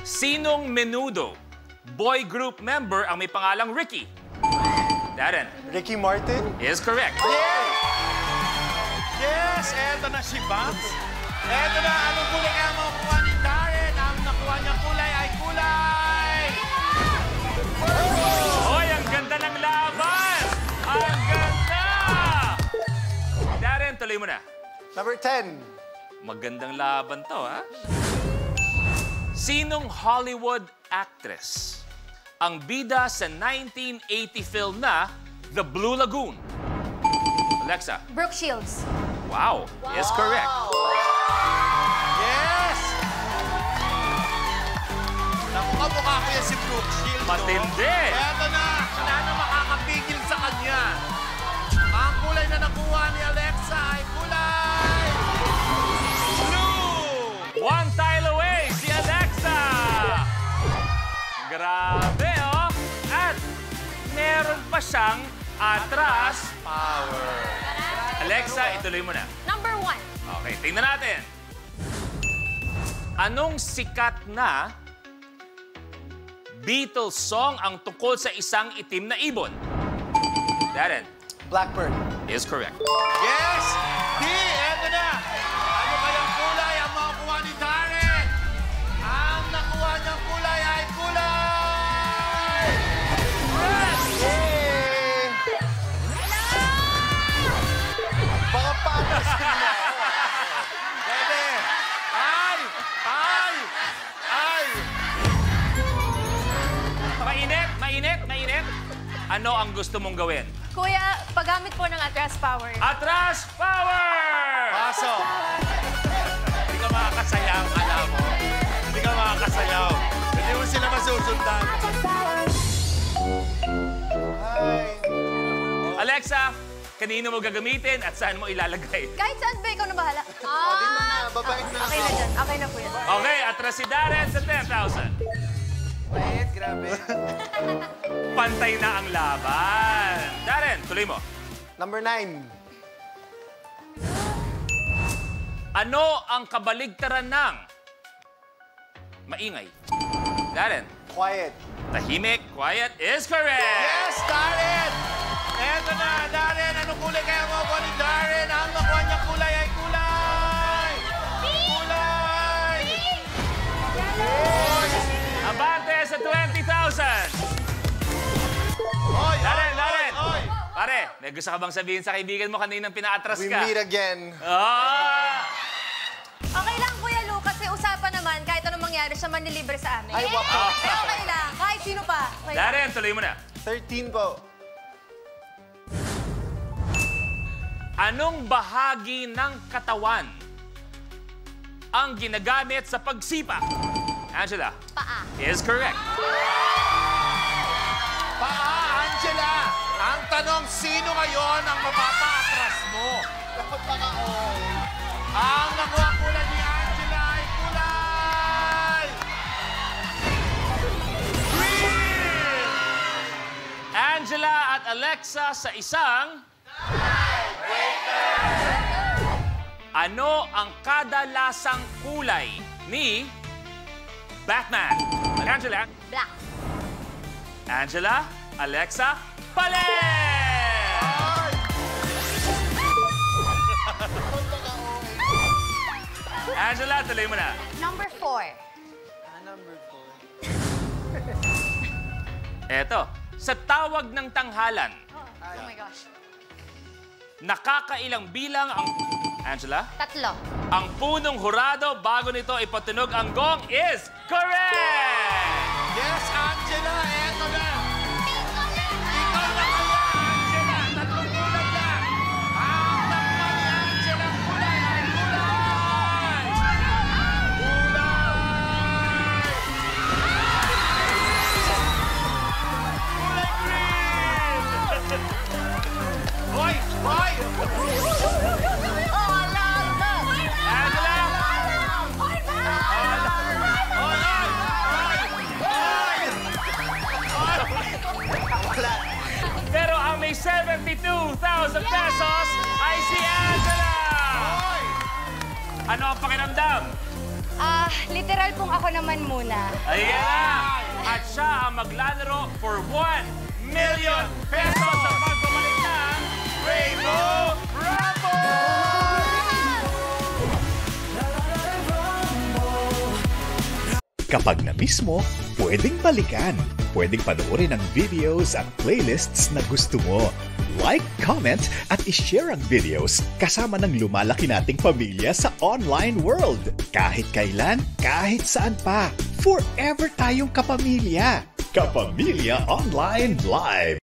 Sinong menudo boy group member ang may pangalang Ricky? Darren. Ricky Martin? Is correct. Yes! Yes! Eto na si Bams. Eto na, anong kulay kaya makukuha ni Darren? Ang nakuha niyang kulay ay kulay! Hoy, ang ganda ng laban! Ang ganda! Darren, tuloy mo na. Number 10. Magandang laban to, ha? Sinong Hollywood actress ang bida sa 1980 film na The Blue Lagoon? Alexa. Brooke Shields. Wow, is correct. Yes! Nakuha ko yan si Brooke Shields, no? Matindi. Eto na, wala na makakapigil sa kanya. Ang kulay na nakuha ni Alexa ay kulay blue! One tile away, si Alexa! Grabe, oh! At meron pa siyang atras Power. Alexa, ituloy mo na. Number 1. Okay, tingnan natin. Anong sikat na Beatles song ang tungkol sa isang itim na ibon? Darren. Blackbird. Is correct. Yes! Di, eto na! Ano kayang kulay ang makukuha ni Darren? Ang nakuha niyang kulay ay kulay red! Yay! Baka patas ka na. Pwede! Ay! Ay! Ay! Mainit, mainit, mainit. Ano ang gusto mong gawin? Kuya, paggamit po ng atras power. Atras power! Paso! Hindi ka makakasayaw, alam mo. Hindi ka makakasayaw. Hindi mo sila masusundan. Hi. Alexa, kanino mo gagamitin at saan mo ilalagay? Kahit saan ba, ikaw na bahala. Di ba na, babait na. Okay na dyan. Okay na po yan. Okay, atras si Darren sa 10,000. Wait, grabe. Pantay na ang laban. Darren, tuloy mo. Number 9. Ano ang kabaligtaran ng maingay? Darren. Quiet. Tahimik, quiet is correct. Yes, Darren! Eto na, Darren. Anong kulay kaya makukuha ni Darren? Ang nakuha niyang kulay ay kulay! Kulay! Abante sa 20,000. Oy, Darren, oy, Darren. oy, oy. Pare, may gusto ka bang sabihin sa kaibigan mo kaninang pinaatras We ka? meet again. Ah! Okay lang, Kuya Lu, kasi usapan naman, kahit anong mangyari, siya manlilibre sa amin. Ay, wap. Pero okay lang, kahit sino pa. Okay lang. Darren, tuloy mo na. 13 po. Anong bahagi ng katawan ang ginagamit sa pagsipa? Angela. Paa. Is correct. Paa, Angela! Ang tanong, sino ngayon ang mapapaatras mo? Ang nakuha kulay ni Angela ay kulay green! Angela at Alexa sa isang... Ano ang kadalasang kulay ni Batman? Angela. Black. Angela, Alexa, pali! Angela, tuloy mo na. Number 4. Number 4. Eto, sa tawag ng tanghalan, Oh my gosh. nakakailang bilang ang... Angela? 3. Ang punong hurado bago nito ipatunog ang gong is correct! Yes, Angela, eto na! Ikaw na kaya, Angela! Tatlong kulay lang! Ang nakuha ni Angela ang kulay ay kulay! Kulay! Kulay green! Hoy! Hoy! Oh, alam! Angela! Hoy! Hoy! Pero ang may 72,000 pesos ay si Angela! Hoy! Ano ang pakiramdam? Literal pong ako naman muna. Ayan na! At siya ang maglalaro for 1 million pesos sa pagbabalik ng Rainbow Kapag na-miss mo, pwedeng balikan. Pwedeng panoorin ang videos at playlists na gusto mo. Like, comment, at ishare ang videos kasama ng lumalaki nating pamilya sa online world. Kahit kailan, kahit saan pa. Forever tayong kapamilya. Kapamilya Online Live.